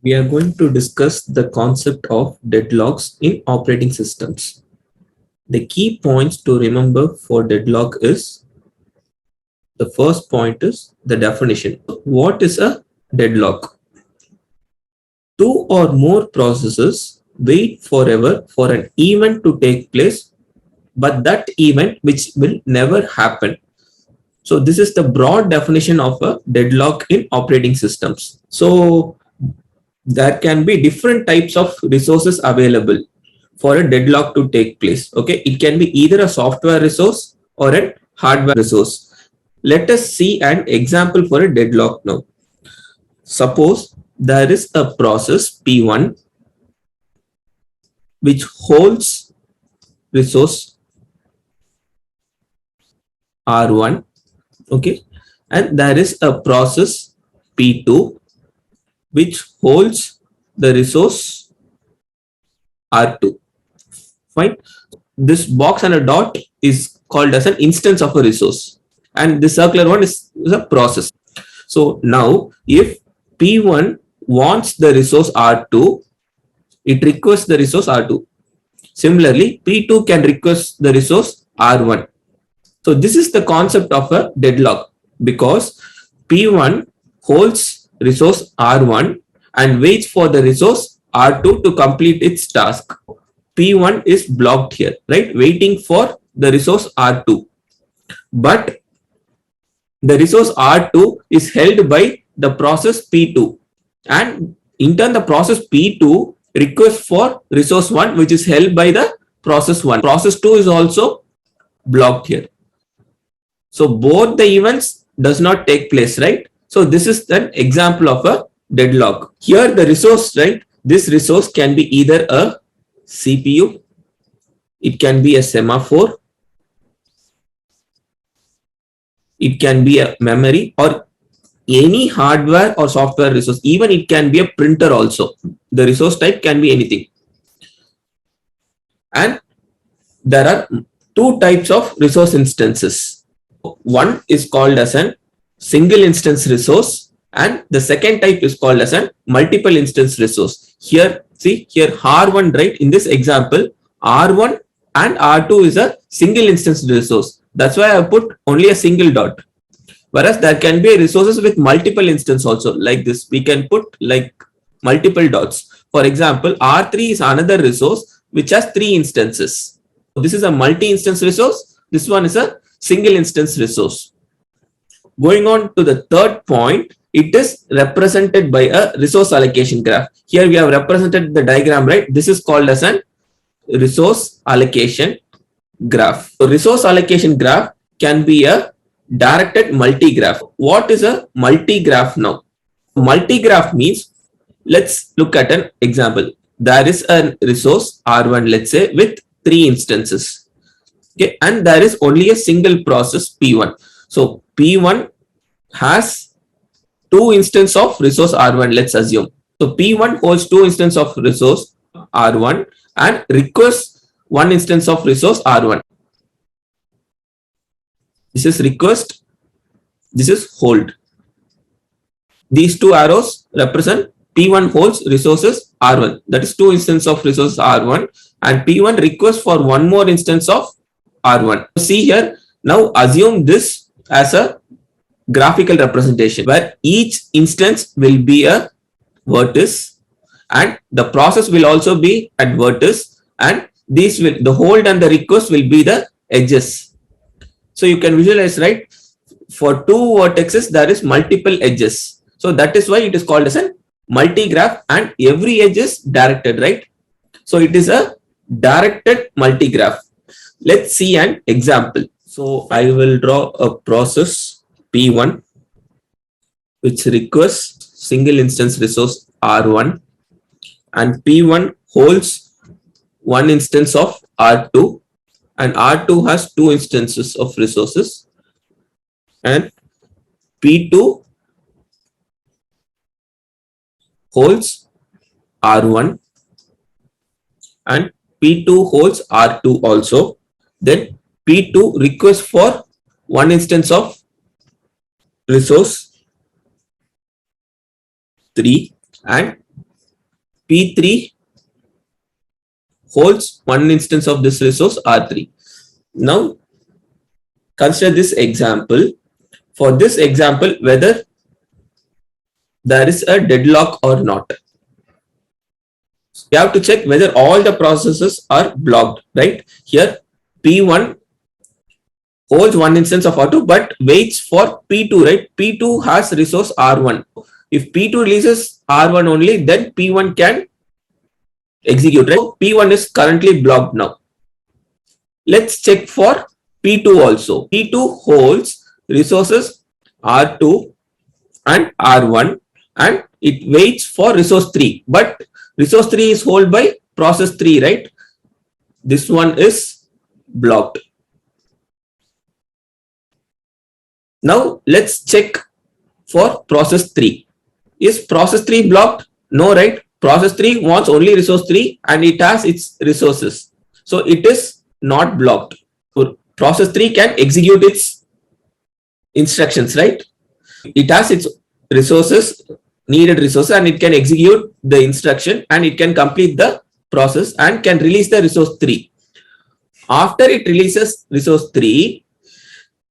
We are going to discuss the concept of deadlocks in operating systems. The key points to remember for deadlock is the first point is the definition. What is a deadlock? Two or more processes wait forever for an event to take place, but that event which will never happen. So this is the broad definition of a deadlock in operating systems. So there can be different types of resources available for a deadlock to take place. Okay, it can be either a software resource or a hardware resource. Let us see an example for a deadlock now. Suppose there is a process P1 which holds resource R1. Okay, and there is a process P2 which holds the resource R2. Fine. This box and a dot is called as an instance of a resource, and the circular one is a process. So now if P1 wants the resource R2, it requests the resource R2. Similarly, P2 can request the resource R1. So this is the concept of a deadlock, because P1 holds resource R1 and waits for the resource R2 to complete its task. P1 is blocked here, right? Waiting for the resource R2. But the resource R2 is held by the process P2. And in turn, the process P2 requests for resource 1, which is held by the process 1. Process 2 is also blocked here. So both the events does not take place, right? So this is an example of a deadlock. Here the resource, right? This resource can be either a CPU, it can be a semaphore, it can be a memory, or any hardware or software resource. Even it can be a printer also. The resource type can be anything. And there are two types of resource instances. One is called as a single instance resource, and the second type is called as a multiple instance resource. Here, see here R1, right? In this example, R1 and R2 is a single instance resource. That's why I put only a single dot. Whereas there can be resources with multiple instance also, like this. We can put like multiple dots. For example, R3 is another resource which has 3 instances. This is a multi-instance resource. This one is a single instance resource. Going on to the third point, it is represented by a resource allocation graph. Here we have represented the diagram, right? This is called as a resource allocation graph. So resource allocation graph can be a directed multi-graph. What is a multi-graph now? Multi-graph means, let's look at an example. There is a resource R1, let's say, with 3 instances. Okay, and there is only a single process P1. So P1 has 2 instances of resource R1, let's assume. So P1 holds 2 instances of resource R1 and requests 1 instance of resource R1. This is request, this is hold. These two arrows represent P1 holds resources R1, that is 2 instances of resource R1, and P1 requests for 1 more instance of R1. See here, now assume this as a graphical representation where each instance will be a vertex and the process will also be at vertex, and these will, the hold and the request will be the edges. So you can visualize, right? For 2 vertices, there is multiple edges. So that is why it is called as a multi-graph, and every edge is directed, right? So it is a directed multi-graph. Let's see an example. So I will draw a process P1 which requests single instance resource R1, and P1 holds 1 instance of R2, and R2 has 2 instances of resources, and P2 holds R1 and P2 holds R2 also. Then P2 requests for 1 instance of resource 3, and P3 holds one instance of this resource R3. Now consider this example. For this example, whether there is a deadlock or not. You have to check whether all the processes are blocked, right? Here P1 holds one instance of R2 but waits for P2, right? P2 has resource R1. If P2 releases R1 only, then P1 can execute, right? So P1 is currently blocked now. Let's check for P2 also. P2 holds resources R2 and R1 and it waits for resource 3. But resource 3 is held by process 3, right? This one is blocked. Now let's check for process 3. Is process 3 blocked? No, right? Process 3 wants only resource 3 and it has its resources. So it is not blocked. So process 3 can execute its instructions, right? It has its resources, needed resources, and it can execute the instruction and it can complete the process and can release the resource 3. After it releases resource 3,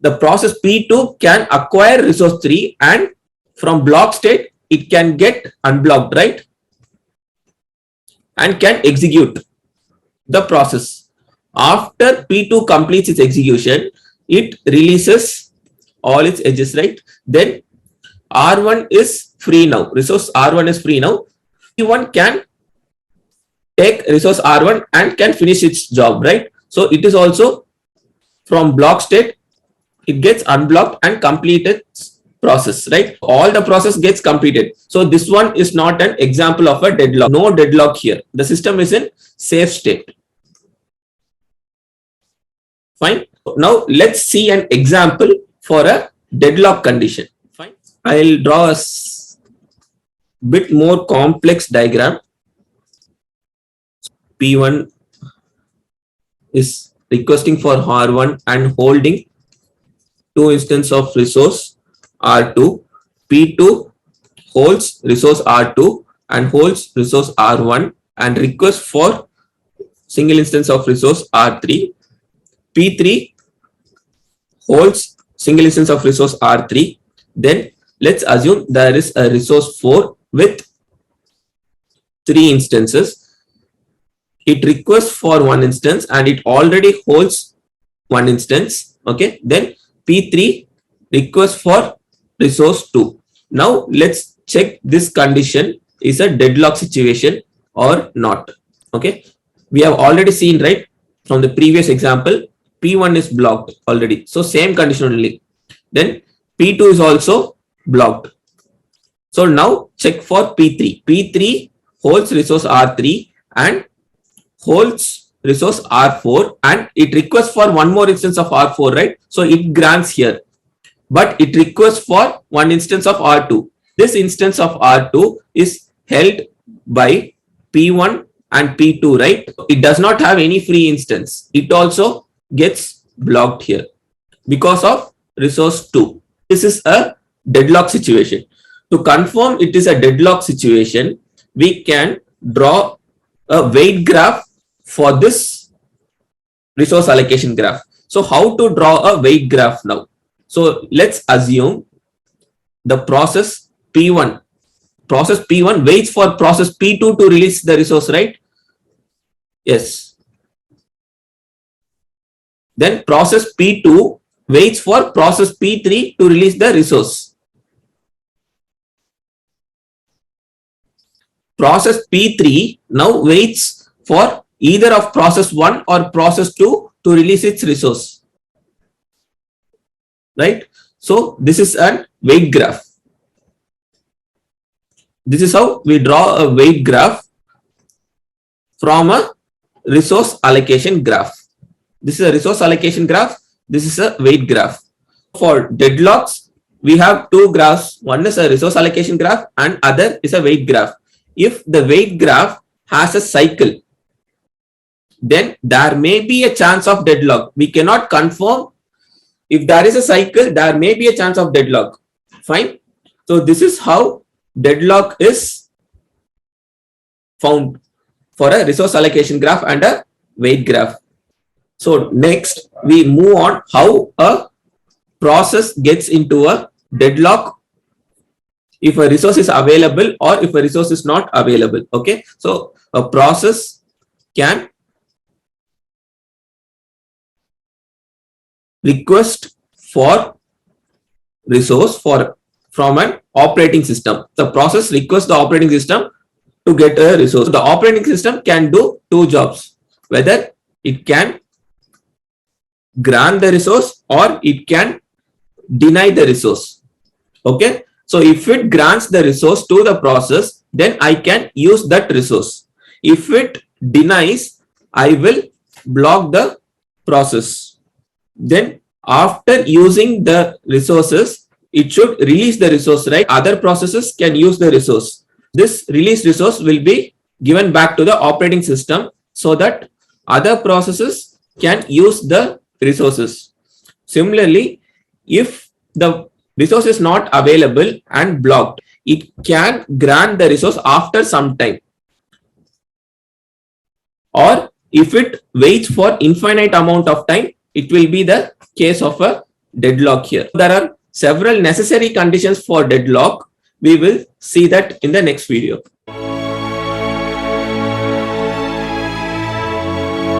the process P2 can acquire resource 3 and from block state, it can get unblocked, right? And can execute the process. After P2 completes its execution, it releases all its edges, right? Then R1 is free now. Resource R1 is free now. P1 can take resource R1 and can finish its job, right? So it is also from block state, it gets unblocked and complete its process, right? All the process gets completed. So this one is not an example of a deadlock. No deadlock here. The system is in safe state. Fine. Now let's see an example for a deadlock condition. Fine. I'll draw a bit more complex diagram. P1 is requesting for R1 and holding 2 instances of resource R2. P2 holds resource R2 and holds resource R1 and requests for single instance of resource R3. P3 holds single instance of resource R3. Then let's assume there is a resource 4 with 3 instances. It requests for one instance and it already holds one instance. Okay. Then P3 requests for resource 2. Now let's check this condition is a deadlock situation or not. Okay. We have already seen, right, from the previous example, P1 is blocked already. So same condition only. Then P2 is also blocked. So now check for P3. P3 holds resource R3 and holds resource R4 and it requests for one more instance of R4, right? So it grants here, but it requests for one instance of R2. This instance of R2 is held by P1 and P2, right? It does not have any free instance. It also gets blocked here because of resource 2. This is a deadlock situation. To confirm it is a deadlock situation, we can draw a weight graph for this resource allocation graph. So how to draw a weight graph now? So let's assume the process P1 waits for process P2 to release the resource, right? Yes. Then process P2 waits for process P3 to release the resource. Process P3 now waits for either of process 1 or process 2 to release its resource. Right? So this is a weight graph. This is how we draw a weight graph from a resource allocation graph. This is a resource allocation graph. This is a weight graph. For deadlocks, we have two graphs. One is a resource allocation graph and other is a weight graph. If the weight graph has a cycle, then there may be a chance of deadlock. We cannot confirm. If there is a cycle, there may be a chance of deadlock. Fine. So this is how deadlock is found for a resource allocation graph and a weight graph. So next we move on how a process gets into a deadlock if a resource is available or if a resource is not available. Okay, so a process can request for resource from an operating system. The process requests the operating system to get a resource. The operating system can do two jobs, whether it can grant the resource or it can deny the resource. Okay, so if it grants the resource to the process, then I can use that resource. If it denies, I will block the process. Then after using the resources, it should release the resource, right? Other processes can use the resource. This released resource will be given back to the operating system so that other processes can use the resources. Similarly, if the resource is not available and blocked, it can grant the resource after some time. Or if it waits for infinite amount of time, it will be the case of a deadlock here. There are several necessary conditions for deadlock. We will see that in the next video.